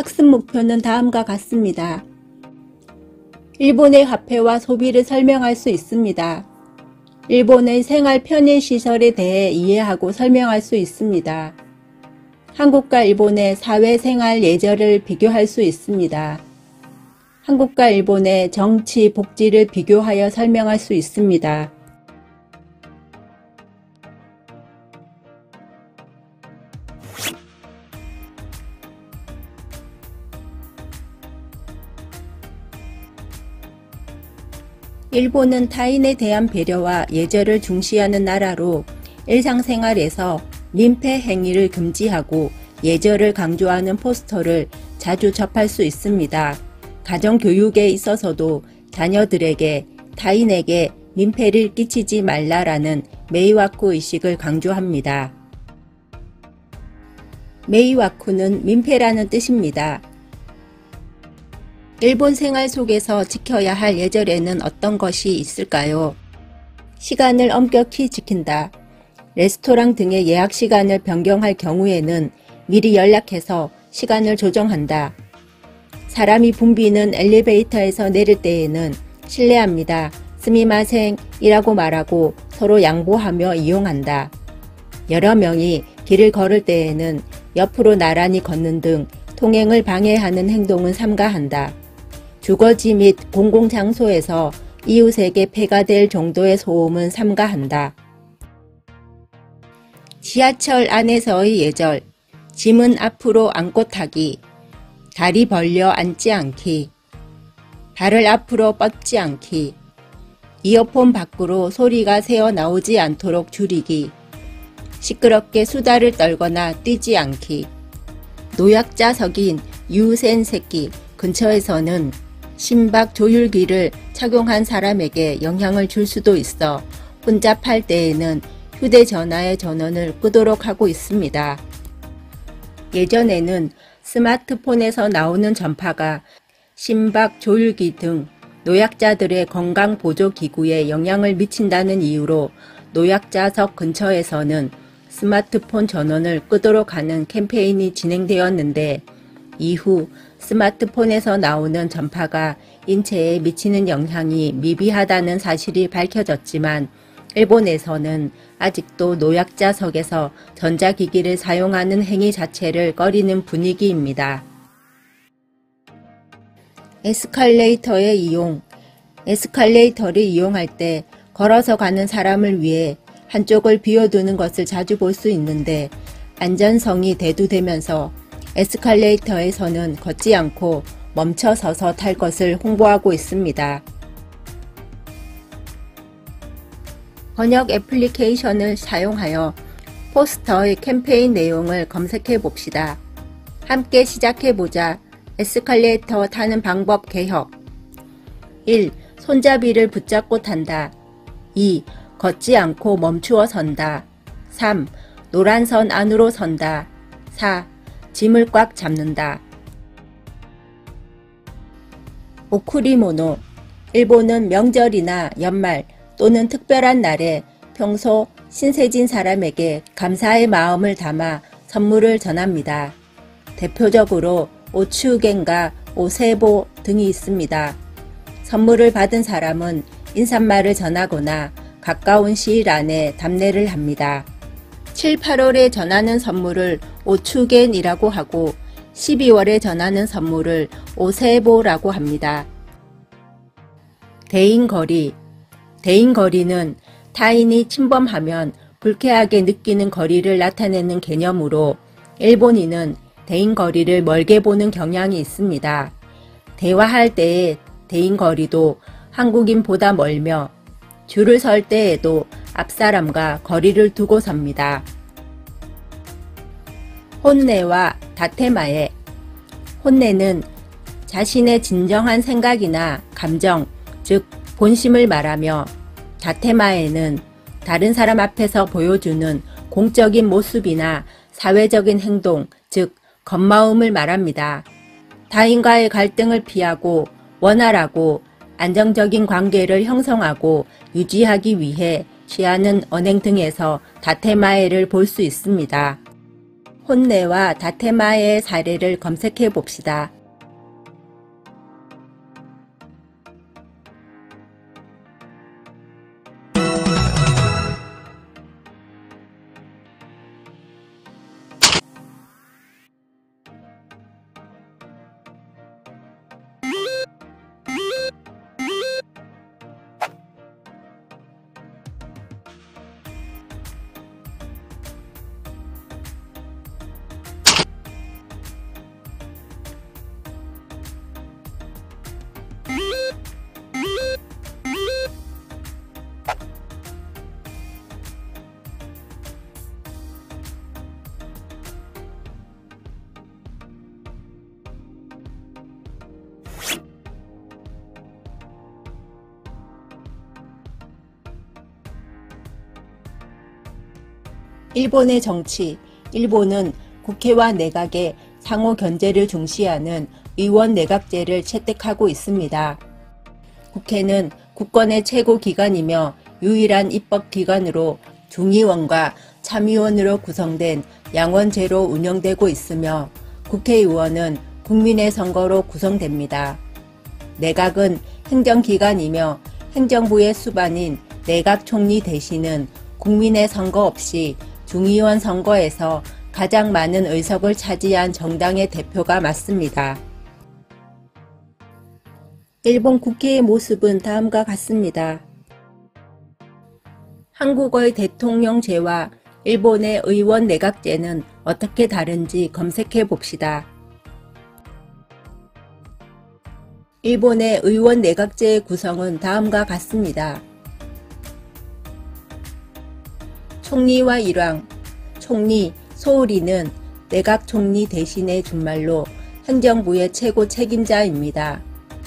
학습 목표는 다음과 같습니다. 일본의 화폐와 소비를 설명할 수 있습니다. 일본의 생활 편의시설에 대해 이해하고 설명할 수 있습니다. 한국과 일본의 사회생활 예절을 비교할 수 있습니다. 한국과 일본의 정치, 복지를 비교하여 설명할 수 있습니다. 일본은 타인에 대한 배려와 예절을 중시하는 나라로 일상생활에서 민폐 행위를 금지하고 예절을 강조하는 포스터를 자주 접할 수 있습니다. 가정교육에 있어서도 자녀들에게 타인에게 민폐를 끼치지 말라라는 메이와쿠 의식을 강조합니다. 메이와쿠는 민폐라는 뜻입니다. 일본 생활 속에서 지켜야 할 예절에는 어떤 것이 있을까요? 시간을 엄격히 지킨다. 레스토랑 등의 예약 시간을 변경할 경우에는 미리 연락해서 시간을 조정한다. 사람이 붐비는 엘리베이터에서 내릴 때에는 실례합니다. 스미마생 이라고 말하고 서로 양보하며 이용한다. 여러 명이 길을 걸을 때에는 옆으로 나란히 걷는 등 통행을 방해하는 행동은 삼가한다. 주거지 및 공공장소에서 이웃에게 폐가 될 정도의 소음은 삼가한다. 지하철 안에서의 예절, 짐은 앞으로 안고 타기, 다리 벌려 앉지 않기, 발을 앞으로 뻗지 않기, 이어폰 밖으로 소리가 새어 나오지 않도록 줄이기, 시끄럽게 수다를 떨거나 뛰지 않기, 노약자석인 유센세키 근처에서는 심박 조율기를 착용한 사람에게 영향을 줄 수도 있어 혼잡할 때에는 휴대전화의 전원을 끄도록 하고 있습니다. 예전에는 스마트폰에서 나오는 전파가 심박 조율기 등 노약자들의 건강보조기구에 영향을 미친다는 이유로 노약자석 근처에서는 스마트폰 전원을 끄도록 하는 캠페인이 진행되었는데 이후 스마트폰에서 나오는 전파가 인체에 미치는 영향이 미비하다는 사실이 밝혀졌지만 일본에서는 아직도 노약자석에서 전자기기를 사용하는 행위 자체를 꺼리는 분위기입니다. 에스컬레이터의 이용. 에스컬레이터를 이용할 때 걸어서 가는 사람을 위해 한쪽을 비워두는 것을 자주 볼 수 있는데 안전성이 대두되면서 에스컬레이터에서는 걷지 않고 멈춰 서서 탈 것을 홍보하고 있습니다. 번역 애플리케이션을 사용하여 포스터의 캠페인 내용을 검색해 봅시다. 함께 시작해보자. 에스컬레이터 타는 방법 개혁. 1. 손잡이를 붙잡고 탄다. 2. 걷지 않고 멈추어 선다. 3. 노란 선 안으로 선다. 4. 짐을 꽉 잡는다. 오쿠리모노. 일본은 명절이나 연말 또는 특별한 날에 평소 신세진 사람에게 감사의 마음을 담아 선물을 전합니다. 대표적으로 오추겐과 오세보 등이 있습니다. 선물을 받은 사람은 인사말을 전하거나 가까운 시일 안에 답례를 합니다. 7, 8월에 전하는 선물을 오추겐이라고 하고 12월에 전하는 선물을 오세보라고 합니다. 대인거리. 대인거리는 타인이 침범하면 불쾌하게 느끼는 거리를 나타내는 개념으로 일본인은 대인거리를 멀게 보는 경향이 있습니다. 대화할 때의 대인거리도 한국인보다 멀며 줄을 설 때에도 앞사람과 거리를 두고 섭니다. 혼내와 다테마에. 혼내는 자신의 진정한 생각이나 감정, 즉 본심을 말하며 다테마에는 다른 사람 앞에서 보여주는 공적인 모습이나 사회적인 행동, 즉 겉마음을 말합니다. 타인과의 갈등을 피하고 원활하고 안정적인 관계를 형성하고 유지하기 위해 취하는 언행 등에서 다테마에를 볼 수 있습니다. 혼내와 다테마의 사례를 검색해 봅시다. 일본의 정치. 일본은 국회와 내각의 상호 견제를 중시하는 의원 내각제를 채택하고 있습니다. 국회는 국권의 최고 기관이며 유일한 입법기관으로 중의원과 참의원으로 구성된 양원제로 운영되고 있으며 국회의원은 국민의 선거로 구성됩니다. 내각은 행정기관이며 행정부의 수반인 내각총리 대신은 국민의 선거 없이 중의원 선거에서 가장 많은 의석을 차지한 정당의 대표가 맡습니다. 일본 국회의 모습은 다음과 같습니다. 한국의 대통령제와 일본의 의원 내각제는 어떻게 다른지 검색해 봅시다. 일본의 의원 내각제의 구성은 다음과 같습니다. 총리와 일왕, 총리, 소우리는 내각총리 대신의 준말로 행정부의 최고 책임자입니다.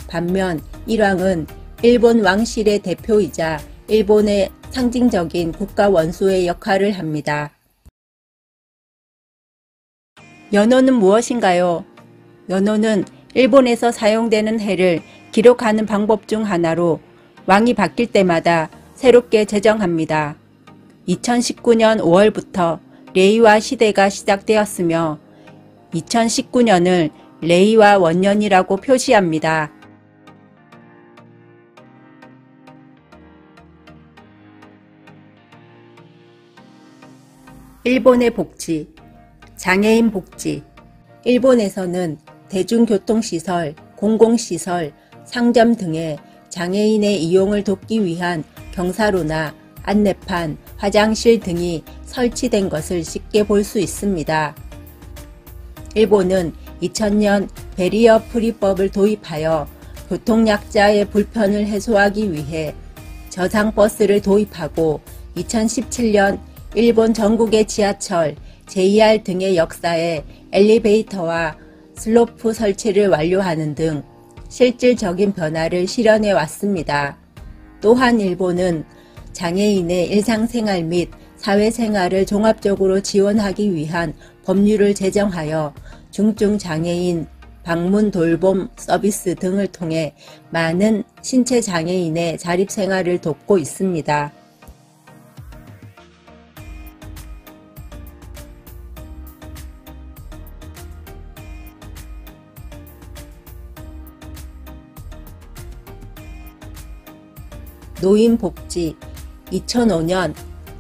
반면 일왕은 일본 왕실의 대표이자 일본의 상징적인 국가 원수의 역할을 합니다. 연호는 무엇인가요? 연호는 일본에서 사용되는 해를 기록하는 방법 중 하나로 왕이 바뀔 때마다 새롭게 제정합니다. 2019년 5월부터 레이와 시대가 시작되었으며 2019년을 레이와 원년이라고 표시합니다. 일본의 복지, 장애인 복지. 일본에서는 대중교통시설, 공공시설, 상점 등의 장애인의 이용을 돕기 위한 경사로나 안내판, 화장실 등이 설치된 것을 쉽게 볼 수 있습니다. 일본은 2000년 베리어 프리법을 도입하여 교통약자의 불편을 해소하기 위해 저상버스를 도입하고 2017년 일본 전국의 지하철, JR 등의 역사에 엘리베이터와 슬로프 설치를 완료하는 등 실질적인 변화를 실현해 왔습니다. 또한 일본은 장애인의 일상생활 및 사회생활을 종합적으로 지원하기 위한 법률을 제정하여 중증 장애인 방문 돌봄 서비스 등을 통해 많은 신체 장애인의 자립생활을 돕고 있습니다. 노인복지. 2005년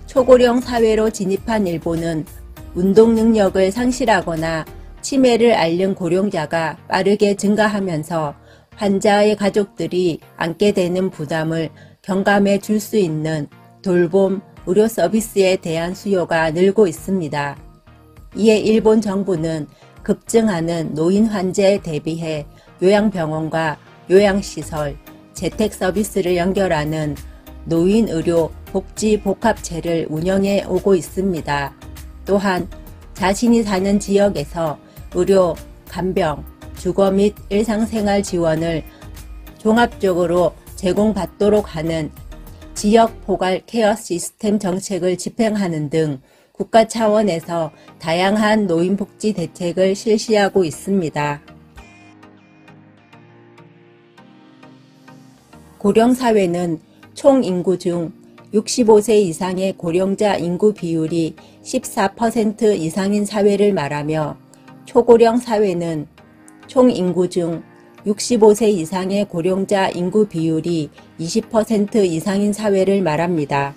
초고령 사회로 진입한 일본은 운동 능력을 상실하거나 치매를 앓는 고령자가 빠르게 증가하면서 환자의 가족들이 안게 되는 부담을 경감해 줄 수 있는 돌봄, 의료 서비스에 대한 수요가 늘고 있습니다. 이에 일본 정부는 급증하는 노인 환자에 대비해 요양병원과 요양시설, 재택 서비스를 연결하는 노인의료 복지복합체를 운영해 오고 있습니다. 또한 자신이 사는 지역에서 의료, 간병, 주거 및 일상생활 지원을 종합적으로 제공받도록 하는 지역 포괄 케어 시스템 정책을 집행하는 등 국가 차원에서 다양한 노인복지 대책을 실시하고 있습니다. 고령사회는 총 인구 중 65세 이상의 고령자 인구 비율이 14% 이상인 사회를 말하며 초고령 사회는 총 인구 중 65세 이상의 고령자 인구 비율이 20% 이상인 사회를 말합니다.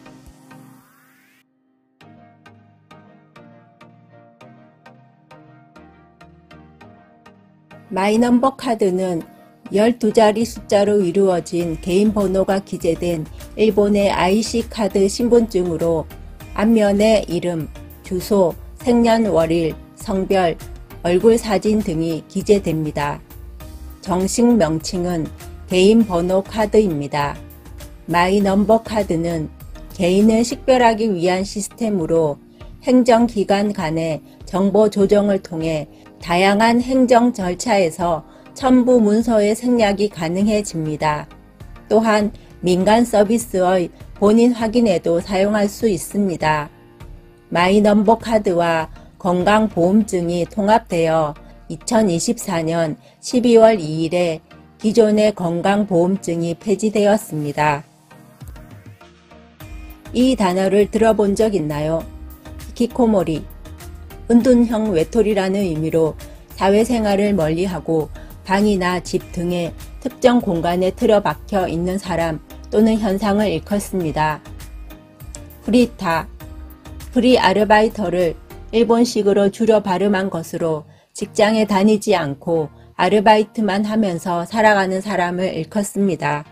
마이넘버 카드는 12자리 숫자로 이루어진 개인 번호가 기재된 일본의 IC 카드 신분증으로 앞면에 이름, 주소, 생년월일, 성별, 얼굴 사진 등이 기재됩니다. 정식 명칭은 개인 번호 카드입니다. 마이넘버 카드는 개인을 식별하기 위한 시스템으로 행정기관 간의 정보 조정을 통해 다양한 행정 절차에서 첨부 문서의 생략이 가능해집니다. 또한 민간 서비스의 본인 확인에도 사용할 수 있습니다. 마이넘버 카드와 건강보험증이 통합되어 2024년 12월 2일에 기존의 건강보험증이 폐지되었습니다. 이 단어를 들어본 적 있나요? 히키코모리, 은둔형 외톨이라는 의미로 사회생활을 멀리하고 방이나 집 등의 특정 공간에 틀어박혀 있는 사람 또는 현상을 일컫습니다. 프리타, 프리아르바이터를 일본식으로 줄여 발음한 것으로 직장에 다니지 않고 아르바이트만 하면서 살아가는 사람을 일컫습니다.